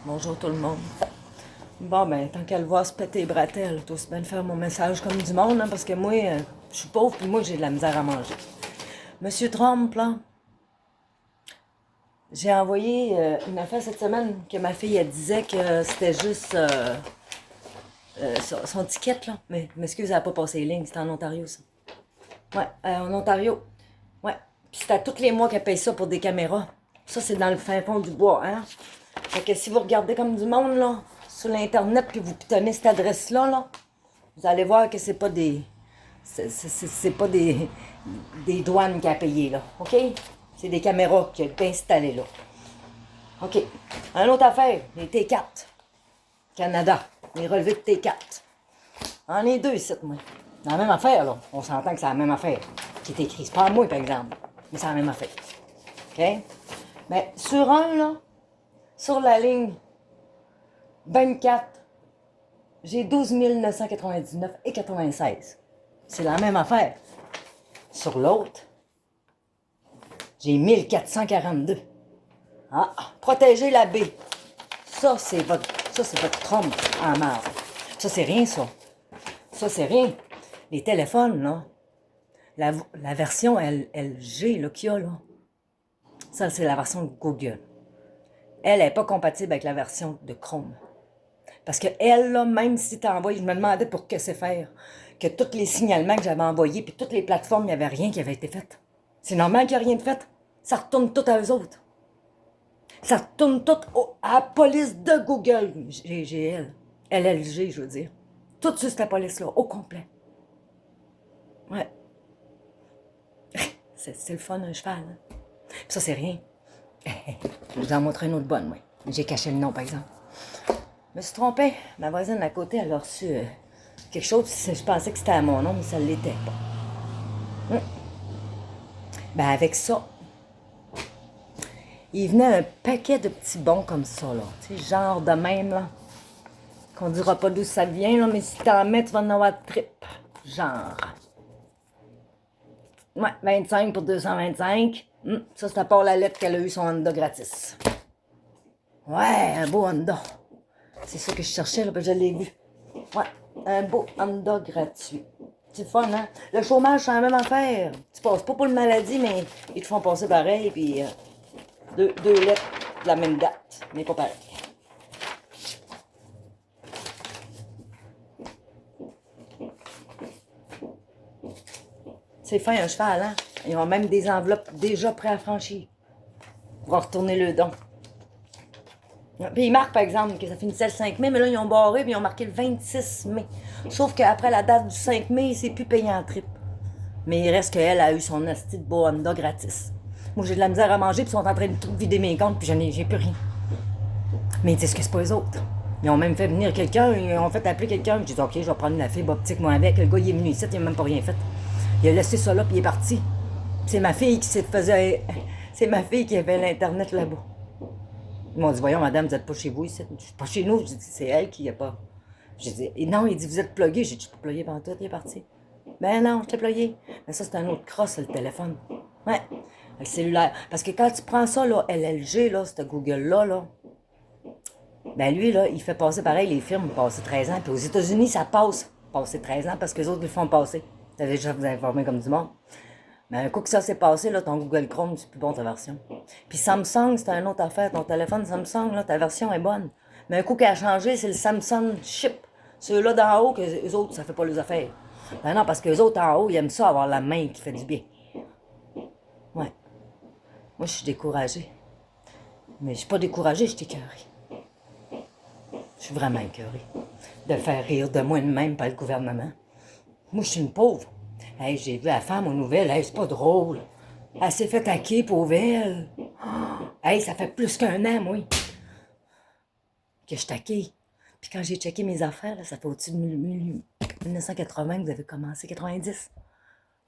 Bonjour tout le monde. Bon, ben, tant qu'elle voit se péter les bretelles, tout se bien de faire mon message comme du monde, hein, parce que moi, je suis pauvre, puis moi, j'ai de la misère à manger. Monsieur Trump, là, j'ai envoyé une affaire cette semaine que ma fille, elle disait que c'était juste son ticket, là. Mais, m'excuse, elle n'a pas passé les lignes, c'était en Ontario, ça. Ouais, en Ontario. Ouais. Puis c'est à tous les mois qu'elle paye ça pour des caméras. Ça, c'est dans le fin fond du bois, hein. Fait que si vous regardez comme du monde, là, sur l'Internet, puis vous pitonnez cette adresse-là, là, vous allez voir que c'est pas des... C'est pas des douanes qui a payé, là. OK? C'est des caméras qui ont été installées, là. OK. Un autre affaire, les T4. Canada. Les relevés de T4. En est deux ici, moi. C'est la même affaire, là. On s'entend que c'est la même affaire. Qui est écrit. C'est pas à moi, par exemple. Mais c'est la même affaire. OK? Mais sur un, là, sur la ligne 24, j'ai 12 999 et 96. C'est la même affaire. Sur l'autre, j'ai 1442. Ah, protéger la baie. Ça, c'est votre Trump en marre. Ça, c'est rien, ça. Ça, c'est rien. Les téléphones, là, la version LG, là, qu'il y a, là, ça, c'est la version de Google. Elle n'est pas compatible avec la version de Chrome. Parce que elle, là, même si tu envoies, je me demandais pour que c'est faire, que tous les signalements que j'avais envoyés, puis toutes les plateformes, il n'y avait rien qui avait été fait. C'est normal qu'il n'y a rien de fait. Ça retourne tout à eux autres. Ça retourne tout à la police de Google. GGL. LLG, je veux dire. Tout sur cette police-là, au complet. Ouais. C'est le fun, un cheval. Hein? Puis ça, c'est rien. Je vous en montre une autre bonne, oui. J'ai caché le nom, par exemple. Je me suis trompée. Ma voisine à côté, elle a reçu quelque chose. Je pensais que c'était à mon nom, mais ça ne l'était pas. Ben, avec ça, il venait un paquet de petits bons comme ça, là. Tu sais, genre de même, là. Qu'on dira pas d'où ça vient, là, mais si t'en mets, tu vas en avoir de trip. Genre. Ouais, 25 pour 225. Ça, c'est à part la lettre qu'elle a eu son Honda gratis. Ouais, un beau Honda. C'est ça que je cherchais, là, parce que je l'ai vu. Ouais, un beau Honda gratuit. C'est fun, hein? Le chômage, c'est la même affaire. Tu passes pas pour le maladie, mais ils te font passer pareil, puis deux lettres de la même date, mais pas pareil. C'est fin, un cheval, hein? Ils ont même des enveloppes déjà pré-affranchies pour retourner le don. Puis ils marquent, par exemple, que ça finissait le 5 mai, mais là, ils ont barré, puis ils ont marqué le 26 mai. Sauf qu'après la date du 5 mai, c'est plus payé en trip. Mais il reste qu'elle a eu son asti de beau Honda gratis. Moi, j'ai de la misère à manger, puis ils sont en train de tout vider mes comptes, puis j'ai plus rien. Mais ils disent que c'est pas eux autres. Ils ont même fait venir quelqu'un, ils ont fait appeler quelqu'un. J'ai dit, OK, je vais prendre la fibre optique, moi, avec. Le gars, il est venu ici, il n'a même pas rien fait. Il a laissé ça là, puis il est parti. C'est ma fille qui s'est faisait. C'est ma fille qui avait l'Internet là-bas. Ils m'ont dit, voyons, madame, vous n'êtes pas chez vous ici. Je suis pas chez nous. J'ai dit, c'est elle qui n'est pas. J'ai dit, et non, il dit, vous êtes plugué. J'ai dit, je suis pas plugué pendant tout, il est parti. Ben non, je t'ai plugué. Mais ça, c'est un autre cross, le téléphone. Ouais, le cellulaire. Parce que quand tu prends ça, là, LLG, là, ce Google-là, là, ben lui, là, il fait passer pareil, les firmes passer 13 ans. Puis aux États-Unis, ça passe passer 13 ans parce que les autres, ils le font passer. Vous avez déjà vous informer comme du monde. Mais un coup que ça s'est passé, là, ton Google Chrome, c'est plus bon ta version. Puis Samsung, c'est une autre affaire. Ton téléphone Samsung, là, ta version est bonne. Mais un coup qu'elle a changé, c'est le Samsung Chip. Ceux-là d'en haut, que les autres, ça fait pas les affaires. Ben non, parce que les autres en haut, ils aiment ça, avoir la main qui fait du bien. Ouais. Moi, je suis découragée. Mais je suis pas découragée, je suis écœurée. Je suis vraiment écœurée. De faire rire de moi de même par le gouvernement. Moi, je suis une pauvre. Hey, j'ai vu la femme aux nouvelles. Hey, c'est pas drôle. Elle s'est fait hacker, pauvre elle. Hey, ça fait plus qu'un an, moi, que je taquais. Puis quand j'ai checké mes affaires, là, ça fait au-dessus de 1980 que vous avez commencé, 90.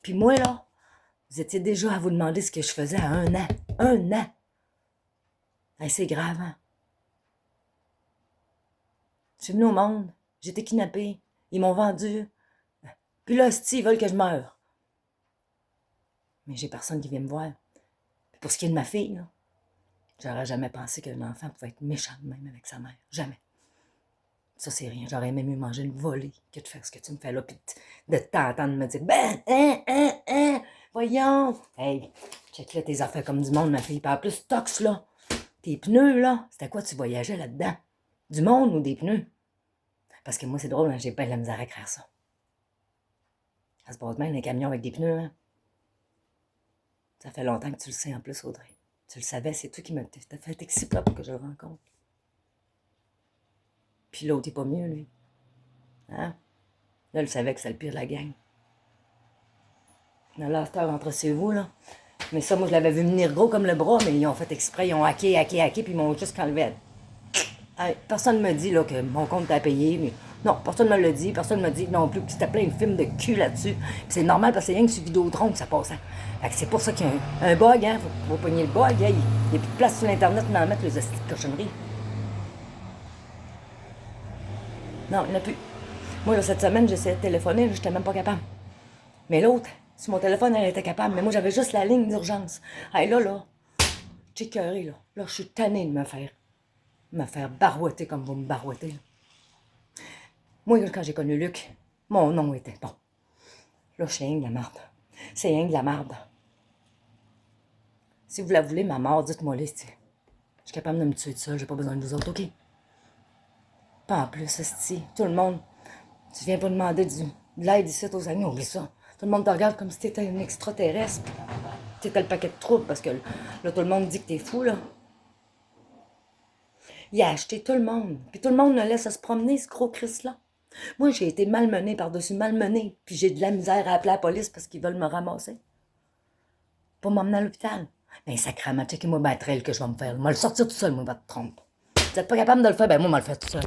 Puis moi, là, vous étiez déjà à vous demander ce que je faisais à un an. Un an. Hey, c'est grave, hein? Je suis venue au monde. J'ai été kidnappée. Ils m'ont vendu. Puis là, ils veulent que je meure. Mais j'ai personne qui vient me voir. Puis pour ce qui est de ma fille, là, J'aurais jamais pensé qu'un enfant pouvait être méchant de même avec sa mère. Jamais. Ça, c'est rien. J'aurais même mieux manger une volée que de faire ce que tu me fais là, puis de t'entendre me dire ben, voyons. Hey, check là tes affaires comme du monde, ma fille. Pas plus tox, là. Tes pneus, là. C'était quoi tu voyageais là-dedans? Du monde ou des pneus? Parce que moi, c'est drôle, hein, j'ai pas de la misère à écrire ça. Ça se passe même un camion avec des pneus, hein. Ça fait longtemps que tu le sais en plus, Audrey. Tu le savais, c'est toi qui m'as fait exciper pour que je le rencontre. Puis l'autre est pas mieux, lui. Hein? Là, il savait que c'était le pire de la gang. On a l'after entre chez vous, là. Mais ça, moi, je l'avais vu venir gros comme le bras, mais ils ont fait exprès, ils ont hacké, puis ils m'ont juste enlevé. Hey, personne ne me dit là, que mon compte t'a payé. Mais... Non, personne ne me l'a dit. Personne ne m'a dit non plus que c'était plein de films de cul là-dessus. Puis c'est normal parce que c'est rien que sur Vidéotron que ça passe. Hein. Fait que c'est pour ça qu'il y a un bug, hein. Faut pogner le bug. Hein. Il n'y a plus de place sur l'Internet pour en mettre les astuces de cochonneries. Non, il n'y en a plus. Moi, là, cette semaine, j'essayais de téléphoner, je n'étais même pas capable. Mais l'autre, sur mon téléphone, elle était capable. Mais moi, j'avais juste la ligne d'urgence. Hey, là, j'ai écœuré, là. Là, je suis tannée de me faire barouetter comme vous me barouettez. Là. Moi, quand j'ai connu Luc, mon nom était bon. Là, je suis rien de la marde. C'est rien de la marde. Si vous la voulez, ma mort, dites-moi-les. Je suis capable de me tuer de seul, j'ai pas besoin de vous autres, OK? Pas en plus, esti, tout le monde, tu viens pas demander de l'aide ici aux amis, oublie ça. Tout le monde te regarde comme si t'étais un extraterrestre. T'étais le paquet de troubles parce que là, tout le monde dit que t'es fou, là. Il a acheté tout le monde. Puis tout le monde le laisse se promener, ce gros Christ-là. Moi, j'ai été malmenée par-dessus malmenée. Puis j'ai de la misère à appeler la police parce qu'ils veulent me ramasser. Pour m'emmener à l'hôpital. Ben, sacrément, checkez-moi battre que je vais me faire. Moi, le sortir tout seul, moi, votre trompe. Vous êtes pas capable de le faire, ben moi, moi le faire tout seul.